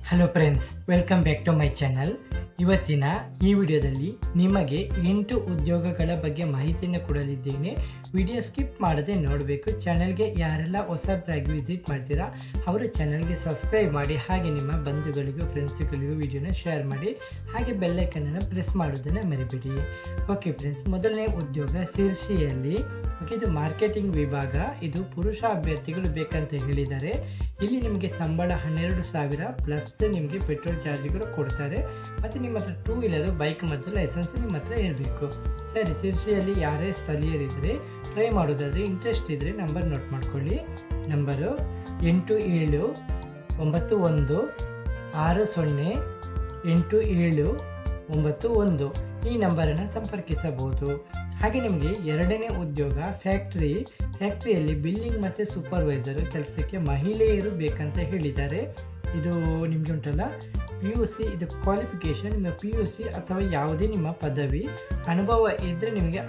Hello friends, welcome back to my channel. ಇವತ್ತಿನ ಈ ವಿಡಿಯೋದಲ್ಲಿ ನಿಮಗೆ 8 ಉದ್ಯೋಗಗಳ ಬಗ್ಗೆ ಮಾಹಿತಿಯನ್ನು ಕೊಡಲಿದ್ದೇನೆ. ವಿಡಿಯೋ ಸ್ಕಿಪ್ ಮಾಡದೆ ನೋಡಬೇಕು. ಚಾನಲ್ಗೆ ಯಾರೆಲ್ಲ ಹೊಸಬರಾಗಿ ವಿಸಿಟ್ ಮಾಡ್ತೀರಾ ಅವರು ಚಾನಲ್ಗೆ ಸಬ್ಸ್ಕ್ರೈಬ್ ಮಾಡಿ, ಹಾಗೆ ನಿಮ್ಮ ಬಂಧುಗಳಿಗೂ ಫ್ರೆಂಡ್ಸ್ಗಳಿಗೂ ವಿಡಿಯೋನ ಶೇರ್ ಮಾಡಿ, ಹಾಗೆ ಬೆಲ್ಲೈಕನನ್ನು ಪ್ರೆಸ್ ಮಾಡೋದನ್ನು ಮರಿಬೇಡಿ. ಓಕೆ ಫ್ರೆಂಡ್ಸ್, ಮೊದಲನೇ ಉದ್ಯೋಗ ಶಿರ್ಸಿಯಲ್ಲಿ. ಇದು ಮಾರ್ಕೆಟಿಂಗ್ ವಿಭಾಗ. ಇದು ಪುರುಷ ಅಭ್ಯರ್ಥಿಗಳು ಬೇಕಂತ ಹೇಳಿದ್ದಾರೆ. ಇಲ್ಲಿ ನಿಮಗೆ ಸಂಬಳ 12,000 ಪ್ಲಸ್ ನಿಮಗೆ ಪೆಟ್ರೋಲ್ ಚಾರ್ಜ್ಗಳು ಕೊಡ್ತಾರೆ. ಮತ್ತು ನಿಮ್ಮ ಹತ್ರ 2 ವೀಲರು, ಬೈಕ್ ಮತ್ತು ಲೈಸೆನ್ಸ್ ನಿಮ್ಮ ಹತ್ರ ಇರಬೇಕು. ಸರಿ, ಶಿರ್ಸಿಯಲ್ಲಿ ಯಾರೇ ಸ್ಥಳೀಯರಿದ್ದರೆ ಟ್ರೈ ಮಾಡೋದಾದರೆ, ಇಂಟ್ರೆಸ್ಟ್ ಇದ್ದರೆ ನಂಬರ್ ನೋಟ್ ಮಾಡ್ಕೊಳ್ಳಿ. ನಂಬರು 8791608791 ಈ ನಂಬರನ್ನು ಸಂಪರ್ಕಿಸಬಹುದು. ಹಾಗೆ ನಿಮಗೆ ಎರಡನೇ ಉದ್ಯೋಗ ಫ್ಯಾಕ್ಟ್ರಿಯಲ್ಲಿ ಬಿಲ್ಲಿಂಗ್ ಮತ್ತು ಸೂಪರ್ವೈಸರು ಕೆಲಸಕ್ಕೆ ಮಹಿಳೆಯರು ಬೇಕಂತ ಹೇಳಿದ್ದಾರೆ. ಇದು ನಿಮಗೆ ಉಂಟಲ್ಲ PUC, ಇದು ಕ್ವಾಲಿಫಿಕೇಷನ್. ನಿಮ್ಮ PUC ಅಥವಾ ಯಾವುದೇ ನಿಮ್ಮ ಪದವಿ ಅನುಭವ ಇದ್ದರೆ ನಿಮಗೆ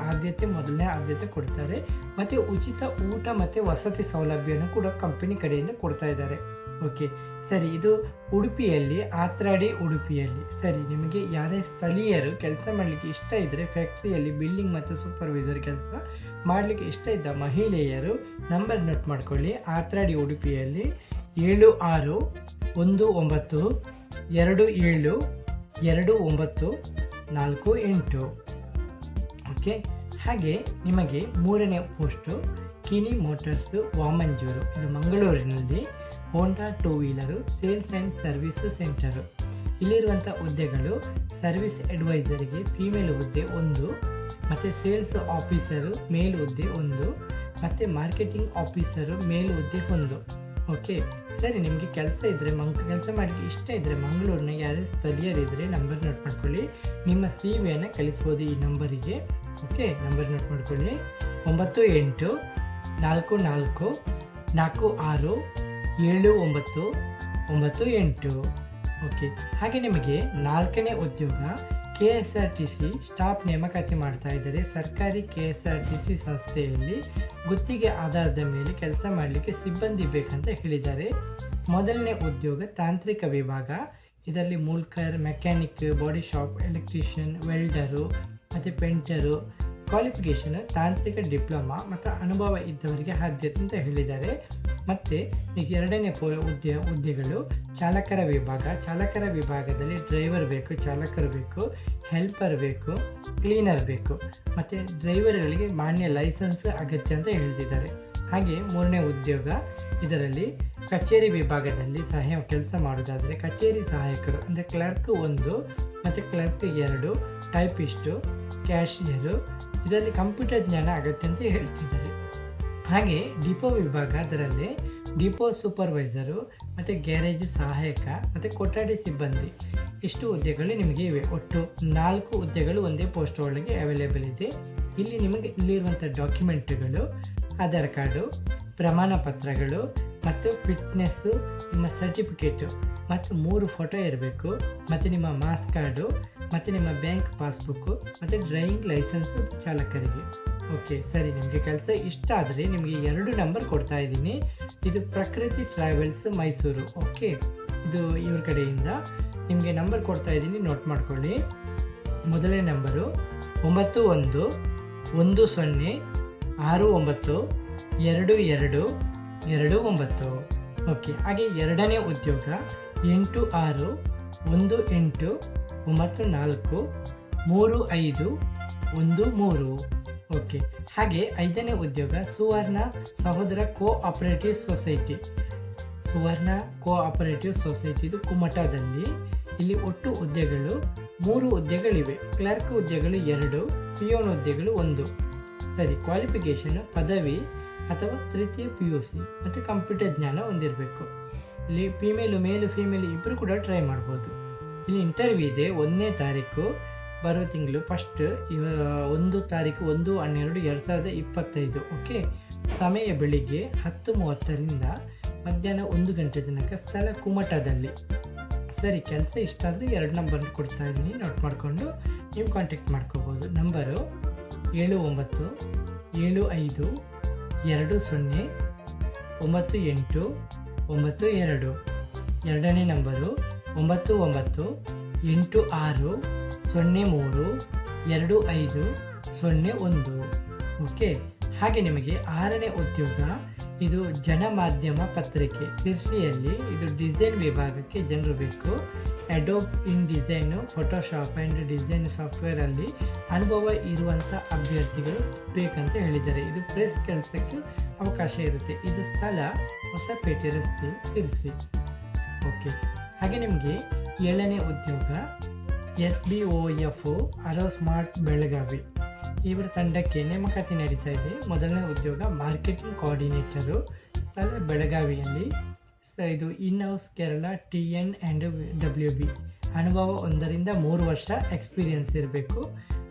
ಮೊದಲನೇ ಆದ್ಯತೆ ಕೊಡ್ತಾರೆ. ಮತ್ತು ಉಚಿತ ಊಟ ಮತ್ತು ವಸತಿ ಸೌಲಭ್ಯವನ್ನು ಕೂಡ ಕಂಪನಿ ಕಡೆಯಿಂದ ಕೊಡ್ತಾ ಇದ್ದಾರೆ. ಓಕೆ ಸರಿ, ಇದು ಉಡುಪಿಯಲ್ಲಿ, ಆತ್ರಾಡಿ ಉಡುಪಿಯಲ್ಲಿ. ಸರಿ, ನಿಮಗೆ ಯಾರೇ ಸ್ಥಳೀಯರು ಕೆಲಸ ಮಾಡಲಿಕ್ಕೆ ಇಷ್ಟ ಇದ್ದರೆ, ಫ್ಯಾಕ್ಟ್ರಿಯಲ್ಲಿ ಬಿಲ್ಲಿಂಗ್ ಮತ್ತು ಸೂಪರ್ವೈಸರ್ ಕೆಲಸ ಮಾಡಲಿಕ್ಕೆ ಇಷ್ಟ ಇದ್ದ ಮಹಿಳೆಯರು ನಂಬರ್ ನೋಟ್ ಮಾಡ್ಕೊಳ್ಳಿ. ಆತ್ರಾಡಿ ಉಡುಪಿಯಲ್ಲಿ 7619272948. ಓಕೆ, ಹಾಗೆ ನಿಮಗೆ ಮೂರನೇ ಪೋಸ್ಟು ಕಿನಿ ಮೋಟರ್ಸು ವಾಮಂಜೂರು. ಇದು ಮಂಗಳೂರಿನಲ್ಲಿ Honda 2 wheeler sales and service centre. ಇಲ್ಲಿರುವಂಥ ಹುದ್ದೆಗಳು ಸರ್ವಿಸ್ ಅಡ್ವೈಸರಿಗೆ ಫೀಮೇಲ್ ಹುದ್ದೆ 1, ಮತ್ತು ಸೇಲ್ಸ್ ಆಫೀಸರು ಮೇಲ್ ಹುದ್ದೆ 1, ಮತ್ತು ಮಾರ್ಕೆಟಿಂಗ್ ಆಫೀಸರು ಮೇಲ್ ಹುದ್ದೆ 1. ಓಕೆ ಸರಿ, ನಿಮಗೆ ಕೆಲಸ ಇದ್ದರೆ ಕೆಲಸ ಮಾಡಲಿಕ್ಕೆ ಇಷ್ಟ ಇದ್ದರೆ ಮಂಗಳೂರಿನ ಯಾರೇ ಸ್ಥಳೀಯರಿದ್ದರೆ ನಂಬರ್ ನೋಟ್ ಮಾಡ್ಕೊಳ್ಳಿ. ನಿಮ್ಮ CV-ಯನ್ನು ಕಳಿಸ್ಬೋದು ಈ ನಂಬರಿಗೆ. ಓಕೆ, ನಂಬರ್ ನೋಟ್ ಮಾಡ್ಕೊಳ್ಳಿ. 984464679998. ಓಕೆ, ಹಾಗೆ ನಿಮಗೆ ನಾಲ್ಕನೇ ಉದ್ಯೋಗ KSRTC ಸ್ಟಾಫ್ ನೇಮಕಾತಿ ಮಾಡ್ತಾ ಇದ್ದಾರೆ. ಸರ್ಕಾರಿ KSRTC ಸಂಸ್ಥೆಯಲ್ಲಿ ಗುತ್ತಿಗೆ ಆಧಾರದ ಮೇಲೆ ಕೆಲಸ ಮಾಡಲಿಕ್ಕೆ ಸಿಬ್ಬಂದಿ ಬೇಕಂತ ಹೇಳಿದ್ದಾರೆ. ಮೊದಲನೇ ಉದ್ಯೋಗ ತಾಂತ್ರಿಕ ವಿಭಾಗ. ಇದರಲ್ಲಿ ಮೂಲ್ಕರ್, ಮೆಕ್ಯಾನಿಕ್, ಬಾಡಿ ಶಾಪ್, ಎಲೆಕ್ಟ್ರಿಷಿಯನ್, ವೆಲ್ಡರು ಮತ್ತು ಪೇಂಟರು. ಕ್ವಾಲಿಫಿಕೇಷನ್ ತಾಂತ್ರಿಕ ಡಿಪ್ಲೊಮಾ ಮತ್ತು ಅನುಭವ ಇದ್ದವರಿಗೆ ಆದ್ಯತೆ ಅಂತ ಹೇಳಿದ್ದಾರೆ. ಮತ್ತು ಎರಡನೇ ಹುದ್ದೆಗಳು ಚಾಲಕರ ವಿಭಾಗ. ಚಾಲಕರ ವಿಭಾಗದಲ್ಲಿ ಡ್ರೈವರ್ ಬೇಕು, ಚಾಲಕರು ಬೇಕು, ಹೆಲ್ಪರ್ ಬೇಕು, ಕ್ಲೀನರ್ ಬೇಕು, ಮತ್ತು ಡ್ರೈವರ್ಗಳಿಗೆ ಮಾನ್ಯ ಲೈಸೆನ್ಸ್ ಅಗತ್ಯ ಅಂತ ಹೇಳ್ತಿದ್ದಾರೆ. ಹಾಗೆ ಮೂರನೇ ಉದ್ಯೋಗ, ಇದರಲ್ಲಿ ಕಚೇರಿ ವಿಭಾಗದಲ್ಲಿ ಕೆಲಸ ಮಾಡೋದಾದರೆ ಕಚೇರಿ ಸಹಾಯಕರು ಅಂದರೆ ಕ್ಲರ್ಕ್ 1 ಮತ್ತು ಕ್ಲರ್ಕ್ 2, ಟೈಪಿಸ್ಟು, ಕ್ಯಾಶಿಯರು. ಇದರಲ್ಲಿ ಕಂಪ್ಯೂಟರ್ ಜ್ಞಾನ ಅಗತ್ಯ ಅಂತ ಹೇಳ್ತಿದ್ದಾರೆ. ಹಾಗೆ ಡಿಪೋ ವಿಭಾಗ, ಅದರಲ್ಲಿ ಡಿಪೋ ಸೂಪರ್ವೈಸರು ಮತ್ತು ಗ್ಯಾರೇಜ್ ಸಹಾಯಕ ಮತ್ತು ಕೊಠಡಿ ಸಿಬ್ಬಂದಿ. ಇಷ್ಟು ಹುದ್ದೆಗಳು ನಿಮಗೆ ಇವೆ. ಒಟ್ಟು 4 ಹುದ್ದೆಗಳು ಒಂದೇ ಪೋಸ್ಟ್ ಒಳಗೆ ಅವೈಲೇಬಲ್ ಇದೆ. ಇಲ್ಲಿರುವಂಥ ಡಾಕ್ಯುಮೆಂಟ್ಗಳು ಆಧಾರ್ ಕಾರ್ಡು, ಪ್ರಮಾಣ ಪತ್ರಗಳು ಮತ್ತು ಫಿಟ್ನೆಸ್ಸು, ನಿಮ್ಮ ಸರ್ಟಿಫಿಕೇಟು ಮತ್ತು 3 ಫೋಟೋ ಇರಬೇಕು, ಮತ್ತು ನಿಮ್ಮ ಮಾಸ್ ಕಾರ್ಡು ಮತ್ತು ನಿಮ್ಮ ಬ್ಯಾಂಕ್ ಪಾಸ್ಬುಕ್ಕು ಮತ್ತು ಡ್ರೈವಿಂಗ್ ಲೈಸೆನ್ಸು ಚಾಲಕರಿಗೆ. ಓಕೆ ಸರಿ, ನಿಮಗೆ ಕೆಲಸ ಇಷ್ಟ ಆದರೆ ನಿಮಗೆ 2 ನಂಬರ್ ಕೊಡ್ತಾ ಇದ್ದೀನಿ. ಇದು ಪ್ರಕೃತಿ ಟ್ರಾವೆಲ್ಸ್ ಮೈಸೂರು. ಓಕೆ, ಇದು ಇವ್ರ ಕಡೆಯಿಂದ ನಿಮಗೆ ನಂಬರ್ ಕೊಡ್ತಾ ಇದ್ದೀನಿ, ನೋಟ್ ಮಾಡ್ಕೊಳ್ಳಿ. ಮೊದಲನೇ ನಂಬರು 9119692229. ಓಕೆ, ಹಾಗೆ ಎರಡನೇ ಉದ್ಯೋಗ 8619943513. ಓಕೆ, ಹಾಗೆ ಐದನೇ ಉದ್ಯೋಗ ಸುವರ್ಣ ಸಹೋದರ ಕೋಆಪರೇಟಿವ್ ಸೊಸೈಟಿ. ಇದು ಕುಮಟಾದಲ್ಲಿ. ಇಲ್ಲಿ ಒಟ್ಟು ಹುದ್ದೆಗಳು 3 ಹುದ್ದೆಗಳಿವೆ. ಕ್ಲರ್ಕ್ ಹುದ್ದೆಗಳು 2, ಪಿಯೋನ್ ಹುದ್ದೆಗಳು 1. ಸರಿ, ಕ್ವಾಲಿಫಿಕೇಷನ್ ಪದವಿ ಅಥವಾ ತೃತೀಯ PUC ಮತ್ತು ಕಂಪ್ಯೂಟರ್ ಜ್ಞಾನ ಹೊಂದಿರಬೇಕು. ಇಲ್ಲಿ ಮೇಲು ಫೀಮೇಲ್ ಇಬ್ಬರು ಕೂಡ ಟ್ರೈ ಮಾಡ್ಬೋದು. ಇಲ್ಲಿ ಇಂಟರ್ವ್ಯೂ ಇದೆ 1ನೇ ತಾರೀಕು ಬರೋ ತಿಂಗಳು 1 ತಾರೀಕು 1/12/2025. ಓಕೆ, ಸಮಯ ಬೆಳಿಗ್ಗೆ 10:30ರಿಂದ ಮಧ್ಯಾಹ್ನ 1 ಗಂಟೆ ತನಕ. ಸ್ಥಳ ಕುಮಟಾದಲ್ಲಿ. ಸರಿ, ಕೆಲಸ ಇಷ್ಟ ಆದರೆ 2 ನಂಬರ್ ಕೊಡ್ತಾ ಇದ್ದೀನಿ, ನೋಟ್ ಮಾಡಿಕೊಂಡು ನೀವು ಕಾಂಟ್ಯಾಕ್ಟ್ ಮಾಡ್ಕೋಬೋದು. ನಂಬರು 7975209892. ಎರಡನೇ ನಂಬರು 9856032501. ಓಕೆ. ಹಾಗೆ ನಿಮಗೆ 6ನೇ ಉದ್ಯೋಗ ಇದು ಜನಮಾಧ್ಯಮ ಪತ್ರಿಕೆ ತಿರ್ಸಿಯಲ್ಲಿ ಇದು ಡಿಸೈನ್ ವಿಭಾಗಕ್ಕೆ ಜನರು ಬೇಕು. Adobe InDesign, Photoshop and design ಸಾಫ್ಟ್ವೇರಲ್ಲಿ ಅನುಭವ ಇರುವಂಥ ಅಭ್ಯರ್ಥಿಗಳು ಬೇಕಂತ ಹೇಳಿದ್ದಾರೆ. ಇದು ಪ್ರೆಸ್ ಕೆಲಸಕ್ಕೆ ಅವಕಾಶ ಇರುತ್ತೆ. ಇದು ಸ್ಥಳ ಹೊಸಪೇಟೆ ರಸ್ತೆ ಸಿರ್ಸಿ. ಓಕೆ. ಹಾಗೆ ನಿಮಗೆ 7ನೇ ಉದ್ಯೋಗ SBOF ಅರೋ ಸ್ಮಾರ್ಟ್ ಬೆಳಗಾವಿ ಇವರ ತಂಡಕ್ಕೆ ನೇಮಕಾತಿ ನಡೀತಾ ಇದೆ. ಮೊದಲನೇ ಉದ್ಯೋಗ ಮಾರ್ಕೆಟಿಂಗ್ ಕೋಆರ್ಡಿನೇಟರು, ಸ್ಥಳ ಬೆಳಗಾವಿಯಲ್ಲಿ. ಇದು ಇನ್ ಹೌಸ್ ಕೇರಳ TN&WB ಅನುಭವ 1 ವರ್ಷ ಎಕ್ಸ್ಪೀರಿಯನ್ಸ್ ಇರಬೇಕು.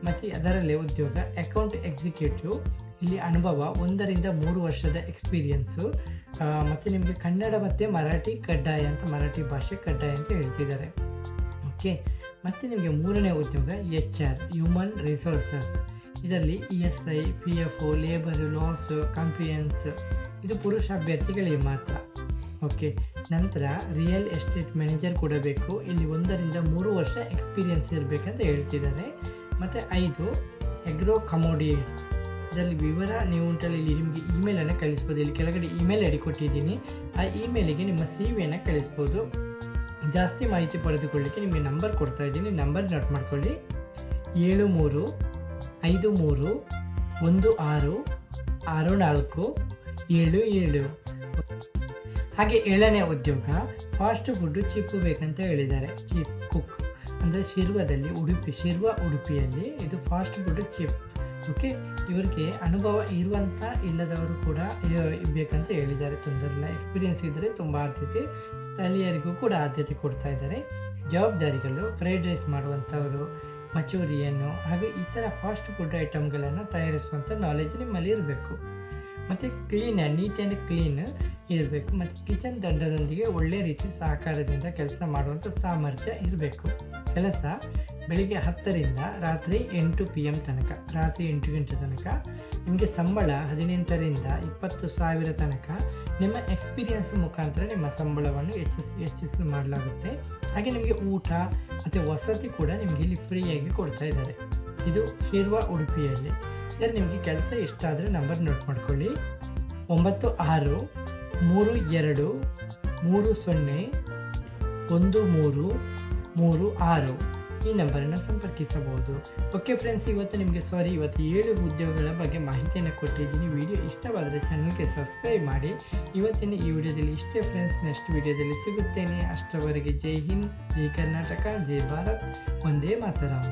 ಮತ್ತು ಅದರಲ್ಲಿ ಉದ್ಯೋಗ ಅಕೌಂಟ್ ಎಕ್ಸಿಕ್ಯೂಟಿವ್, ಇಲ್ಲಿ ಅನುಭವ 1 ವರ್ಷದ ಎಕ್ಸ್ಪೀರಿಯನ್ಸು. ಮತ್ತು ನಿಮಗೆ ಕನ್ನಡ ಮತ್ತು ಮರಾಠಿ ಕಡ್ಡಾಯ ಅಂತ, ಮರಾಠಿ ಭಾಷೆ ಕಡ್ಡಾಯ ಅಂತ ಹೇಳ್ತಿದ್ದಾರೆ. ಓಕೆ. ಮತ್ತು ನಿಮಗೆ 3ನೇ ಉದ್ಯೋಗ HR ಹ್ಯೂಮನ್ ರಿಸೋರ್ಸಸ್, ಇದರಲ್ಲಿ ESI, PF, labour loss, compliance, ಇದು ಪುರುಷ ಅಭ್ಯರ್ಥಿಗಳಿಗೆ ಮಾತ್ರ. ಓಕೆ. ನಂತರ ರಿಯಲ್ ಎಸ್ಟೇಟ್ ಮ್ಯಾನೇಜರ್ ಕೂಡ ಬೇಕು. ಇಲ್ಲಿ 1 ವರ್ಷ ಎಕ್ಸ್ಪೀರಿಯನ್ಸ್ ಇರಬೇಕಂತ ಹೇಳ್ತಿದ್ದಾರೆ. ಮತ್ತು 5 ಎಗ್ರೋ ಕಮೋಡಿಯೇಟ್ಸ್, ಇದರಲ್ಲಿ ವಿವರ ನೀವು ಇಲ್ಲಿ ನಿಮಗೆ ಇಮೇಲನ್ನು ಕಳಿಸ್ಬೋದು. ಇಲ್ಲಿ ಕೆಳಗಡೆ ಇಮೇಲ್ ಐಡಿ ಕೊಟ್ಟಿದ್ದೀನಿ. ಆ ಇಮೇಲಿಗೆ ನಿಮ್ಮ CV ಕಳಿಸ್ಬೋದು. ಜಾಸ್ತಿ ಮಾಹಿತಿ ಪಡೆದುಕೊಳ್ಳಿಕ್ಕೆ ನಿಮಗೆ ನಂಬರ್ ಕೊಡ್ತಾ ಇದ್ದೀನಿ, ನಂಬರ್ ನೋಟ್ ಮಾಡ್ಕೊಳ್ಳಿ. 7353166477. ಹಾಗೆ 7ನೇ ಉದ್ಯೋಗ ಫಾಸ್ಟ್ ಫುಡ್ ಚಿಪ್ ಬೇಕಂತ ಹೇಳಿದ್ದಾರೆ. ಚಿಪ್ ಕುಕ್ ಅಂದರೆ ಶಿರ್ವ ಉಡುಪಿಯಲ್ಲಿ ಇದು ಫಾಸ್ಟ್ ಫುಡ್ ಚಿಪ್. ಓಕೆ. ಇವರಿಗೆ ಅನುಭವ ಇರುವಂಥ ಇಲ್ಲದವರು ಕೂಡ ಬೇಕಂತ ಹೇಳಿದ್ದಾರೆ. ತೊಂದರೆ ಇಲ್ಲ, ಎಕ್ಸ್ಪೀರಿಯನ್ಸ್ ಇದ್ದರೆ ತುಂಬ ಆದ್ಯತೆ, ಸ್ಥಳೀಯರಿಗೂ ಕೂಡ ಆದ್ಯತೆ ಕೊಡ್ತಾ ಇದ್ದಾರೆ. ಜವಾಬ್ದಾರಿಗಳು ಫ್ರೈಡ್ ರೈಸ್ ಮಾಡುವಂಥವರು, ಮಚೂರಿಯನ್ನು ಹಾಗೆ ಈ ಥರ ಫಾಸ್ಟ್ ಫುಡ್ ಐಟಮ್ಗಳನ್ನು ತಯಾರಿಸುವಂಥ ನಾಲೆಜ್ ನಿಮ್ಮಲ್ಲಿ ಇರಬೇಕು. ಮತ್ತು ನೀಟ್ ಆ್ಯಂಡ್ ಕ್ಲೀನ್ ಇರಬೇಕು. ಮತ್ತು ಕಿಚನ್ ತಂಡದೊಂದಿಗೆ ಒಳ್ಳೆಯ ರೀತಿ ಸಹಕಾರದಿಂದ ಕೆಲಸ ಮಾಡುವಂಥ ಸಾಮರ್ಥ್ಯ ಇರಬೇಕು. ಕೆಲಸ ಬೆಳಿಗ್ಗೆ 10ರಿಂದ ರಾತ್ರಿ 8 PM ತನಕ, ರಾತ್ರಿ 8 ಗಂಟೆ ತನಕ. ನಿಮಗೆ ಸಂಬಳ 18ರಿಂದ 20,000 ತನಕ. ನಿಮ್ಮ ಎಕ್ಸ್ಪೀರಿಯನ್ಸ್ ಮುಖಾಂತರ ನಿಮ್ಮ ಸಂಬಳವನ್ನು ಹೆಚ್ಚಿಸಿ ಮಾಡಲಾಗುತ್ತೆ. ಹಾಗೆ ನಿಮಗೆ ಊಟ ಮತ್ತು ವಸತಿ ಕೂಡ ನಿಮಗೆ ಇಲ್ಲಿ ಫ್ರೀಯಾಗಿ ಕೊಡ್ತಾ ಇದ್ದಾರೆ. ಇದು ಶಿರ್ವ ಉಡುಪಿಯಲ್ಲಿ. ಸರ್, ನಿಮಗೆ ಕೆಲಸ ಇಷ್ಟ ಆದರೆ ನಂಬರ್ ನೋಟ್ ಮಾಡ್ಕೊಳ್ಳಿ. 96301336 ಈ ನಂಬರನ್ನು ಸಂಪರ್ಕಿಸಬಹುದು. ಓಕೆ ಫ್ರೆಂಡ್ಸ್, ಇವತ್ತು 7 ಉದ್ಯೋಗಗಳ ಬಗ್ಗೆ ಮಾಹಿತಿಯನ್ನು ಕೊಟ್ಟಿದ್ದೀನಿ. ವಿಡಿಯೋ ಇಷ್ಟವಾದರೆ ಚಾನಲ್ಗೆ ಸಬ್ಸ್ಕ್ರೈಬ್ ಮಾಡಿ. ಇವತ್ತಿನ ಈ ವಿಡಿಯೋದಲ್ಲಿ ಇಷ್ಟೇ ಫ್ರೆಂಡ್ಸ್. ನೆಕ್ಸ್ಟ್ ವಿಡಿಯೋದಲ್ಲಿ ಸಿಗುತ್ತೇನೆ. ಅಷ್ಟರವರೆಗೆ ಜೈ ಹಿಂದ್, ಜೈ ಕರ್ನಾಟಕ, ಜೈ ಭಾರತ್, ವಂದೇ ಮಾತರಂ.